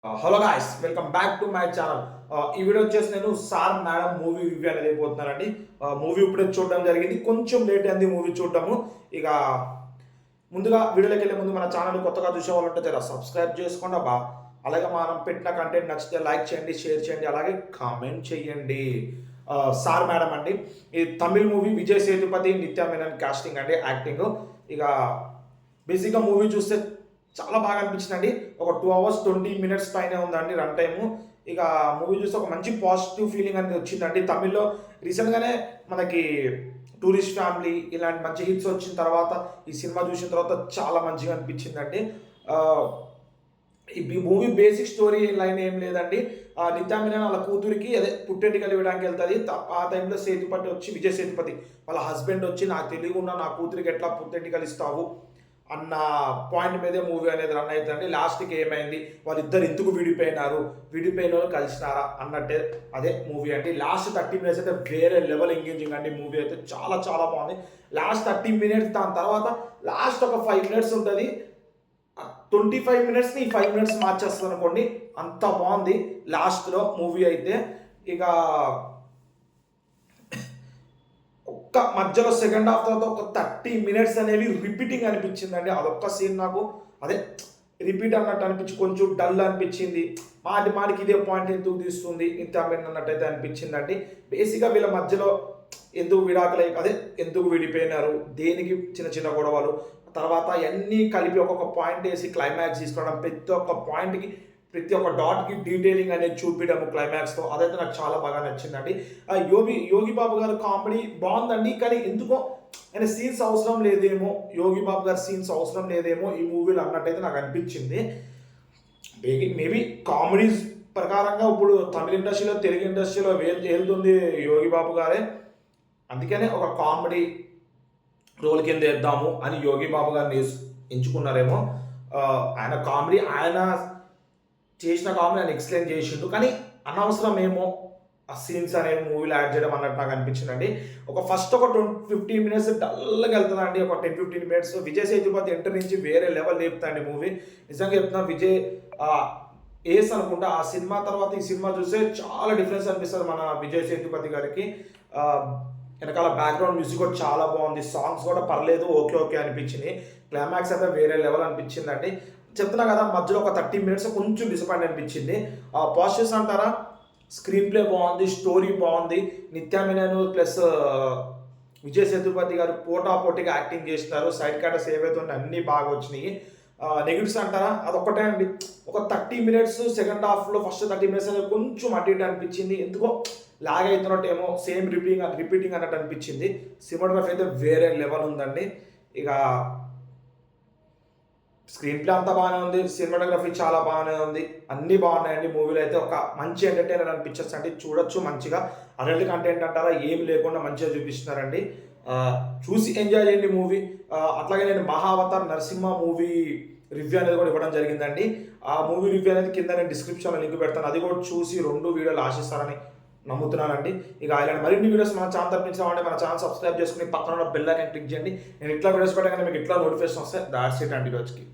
Hello guys, welcome back to my channel. ఈ video వచ్చేసి నేను సార్ మేడం మూవీ రివ్యూ అనేది అయిపోతున్నానండి. మూవీ ఇప్పుడే చూడడం జరిగింది, కొంచెం లేట్ అయింది మూవీ చూడటము. ఇక ముందుగా వీడియోలోకి వెళ్ళే ముందు మన ఛానల్ కొత్తగా చూసే వాళ్ళు ఉంటే జర సబ్స్క్రైబ్ చేసుకోండి అబ్బా. అలాగే మనం పెట్టిన కంటెంట్ నచ్చితే లైక్ చేయండి, షేర్ చేయండి, అలాగే కామెంట్ చేయండి. సార్ మేడం అండి, ఈ తమిళ్ మూవీ, విజయ్ సేతుపతి, నిత్య మేనన్ కాస్టింగ్ అండి, యాక్టింగ్. ఇక బేసిక్గా మూవీ చూస్తే చాలా బాగా అనిపించిందండి. ఒక 2 hours 20 minutes పైనే ఉందండి రన్ టైము. ఇక మూవీ చూస్తే ఒక మంచి పాజిటివ్ ఫీలింగ్ అనేది వచ్చిందండి. తమిళ్లో రీసెంట్గానే మనకి టూరిస్ట్ ఫ్యామిలీ ఇలాంటి మంచి హిట్స్ వచ్చిన తర్వాత ఈ సినిమా చూసిన తర్వాత చాలా మంచిగా అనిపించిందండి. ఈ మూవీ బేసిక్ స్టోరీ లైన్ ఏం లేదండి. నిత్యా మీనన్ వాళ్ళ కూతురికి అదే పుట్టెంటికలు ఇవ్వడానికి వెళ్తుంది. ఆ టైంలో సేతుపతి వచ్చి, విజయ్ సేతుపతి వాళ్ళ హస్బెండ్ వచ్చి, నాకు తెలియకుండా నా కూతురికి ఎట్లా పుట్టెంటికలు ఇస్తావు అన్న పాయింట్ మీదే మూవీ అనేది రన్ అవుతుందండి. లాస్ట్కి ఏమైంది, వాళ్ళిద్దరు ఎందుకు విడిపోయినారు, విడిపోయిన వాళ్ళు కలిసినారా అన్నట్టే అదే మూవీ అండి. లాస్ట్ 30 minutes అయితే వేరే లెవెల్ ఎంగేజింగ్ అండి. మూవీ అయితే చాలా చాలా బాగుంది. లాస్ట్ 30 minutes, దాని తర్వాత లాస్ట్ ఒక 5 minutes ఉంటుంది. 25 minutes ఈ 5 minutes మార్చేస్తుంది అనుకోండి, అంత బాగుంది లాస్ట్లో మూవీ అయితే. ఇక ఒక్క మధ్యలో సెకండ్ హాఫ్ తర్వాత ఒక 30 minutes అనేవి రిపీటింగ్ అనిపించిందండి. అదొక్క సీన్ నాకు అదే రిపీట్ అన్నట్టు అనిపించి కొంచెం డల్ అనిపించింది. మాటికి ఇదే పాయింట్ ఎందుకు తీస్తుంది నిత్యామేనన్ అన్నట్టయితే అనిపించిందండి. బేసిక్గా వీళ్ళ మధ్యలో ఎందుకు విడాకులై అదే ఎందుకు విడిపోయినారు, దేనికి చిన్న చిన్న గొడవలు, తర్వాత అన్నీ కలిపి ఒక్కొక్క పాయింట్ వేసి క్లైమాక్స్ తీసుకోవడం, ప్రతి ఒక్క పాయింట్కి ప్రతి ఒక్క డాట్కి డీటెయిలింగ్ అనేది చూపించడము క్లైమాక్స్తో, అదైతే నాకు చాలా బాగా నచ్చిందండి. యోగి బాబు గారు కామెడీ బాగుందండి, కానీ ఎందుకో ఆయన సీన్స్ అవసరం లేదేమో, యోగి బాబు గారి సీన్స్ అవసరం లేదేమో ఈ మూవీలో అన్నట్టయితే నాకు అనిపించింది. మేబీ కామెడీస్ ప్రకారంగా ఇప్పుడు తమిళ ఇండస్ట్రీలో, తెలుగు ఇండస్ట్రీలో వెళ్తుంది యోగి బాబు గారే, అందుకనే ఒక కామెడీ రోల్ కింద వేద్దాము అని యోగి బాబు గారిని ఎంచుకున్నారేమో. ఆయన కామెడీ, ఆయన చేసిన కామెడీ ఆయన ఎక్స్ప్లెయిన్ చేసిండు, కానీ అనవసరం ఏమో ఆ సీన్స్ అనేవి మూవీలో యాడ్ చేయడం అన్నట్టు నాకు అనిపించిందండి. ఒక ఫస్ట్ ఒక 15 minutes డల్గా వెళ్తుందండి. ఒక 10-15 minutes విజయ్ సేతుపతి ఎంటర్ నుంచి వేరే లెవెల్ లేపుతాండి మూవీ. నిజంగా చెప్తున్నా, విజయ్ ఏస్ అనుకుంటా ఆ సినిమా తర్వాత ఈ సినిమా చూస్తే చాలా డిఫరెన్స్ అనిపిస్తుంది మన విజయ్ సేతుపతి గారికి. వెనకాల బ్యాక్గ్రౌండ్ మ్యూజిక్ కూడా చాలా బాగుంది, సాంగ్స్ కూడా పర్లేదు, ఓకే ఓకే అనిపించింది. క్లైమాక్స్ అయితే వేరే లెవెల్ అనిపించిందండి. చెప్తున్నా కదా, మధ్యలో ఒక 30 minutes కొంచెం డిసప్పాయింట్ అనిపించింది. పాజిటివ్స్ అంటారా, స్క్రీన్ ప్లే బాగుంది, స్టోరీ బాగుంది, నిత్యా మీనన్ ప్లస్ విజయ్ సేతుపతి గారు పోటాపోటీగా యాక్టింగ్ చేస్తున్నారు. సైడ్ క్యారెక్టర్స్ ఏవైతే ఉన్నాయి అన్నీ బాగా వచ్చినాయి. నెగిటివ్స్ అంటారా, అదొక్కటే అండి. ఒక 30 minutes సెకండ్ హాఫ్లో ఫస్ట్ 30 minutes అనేది కొంచెం అటు ఇటు అనిపించింది. ఎందుకో లాగ్ అవుతున్నట్టు ఏమో, సేమ్ రిపీటింగ్ అన్నట్టు అనిపించింది. సినిమాటోగ్రఫీ అయితే వేరే లెవెల్ ఉందండి. ఇక స్క్రీన్ ప్లే అంతా బాగానే ఉంది, సినిమాటోగ్రఫీ చాలా బాగానే ఉంది, అన్నీ బాగున్నాయండి. మూవీలో అయితే ఒక మంచి ఎంటర్టైనర్ అనిపించచ్చు అండి, చూడొచ్చు మంచిగా. అడల్ట్ కంటెంట్ అంటారా ఏమి లేకుండా మంచిగా చూపిస్తున్నారండి. చూసి ఎంజాయ్ చేయండి మూవీ. అట్లాగే నేను మహావతార్ నరసింహ మూవీ రివ్యూ అనేది కూడా ఇవ్వడం జరిగిందండి. ఆ మూవీ రివ్యూ అనేది కింద నేను డిస్క్రిప్షన్లో లింక్ పెడతాను, అది కూడా చూసి 2 వీడియోలు ఆశిస్తారని నమ్ముతున్నానండి. ఇక ఇలాంటి మరిన్ని వీడియోస్ మన ఛానల్ తరపించామంటే మన ఛానల్ సబ్స్క్రైబ్ చేసుకుని పక్కన ఉన్న బెల్ ఐకాన్ క్లిక్ చేయండి. నేను ఇట్లా వీడియోస్ పెట్టగానే మీకు ఇట్లా నోటిఫికేషన్ వస్తాయి. దాట్స్ ఇట్ అండి రోజుకి.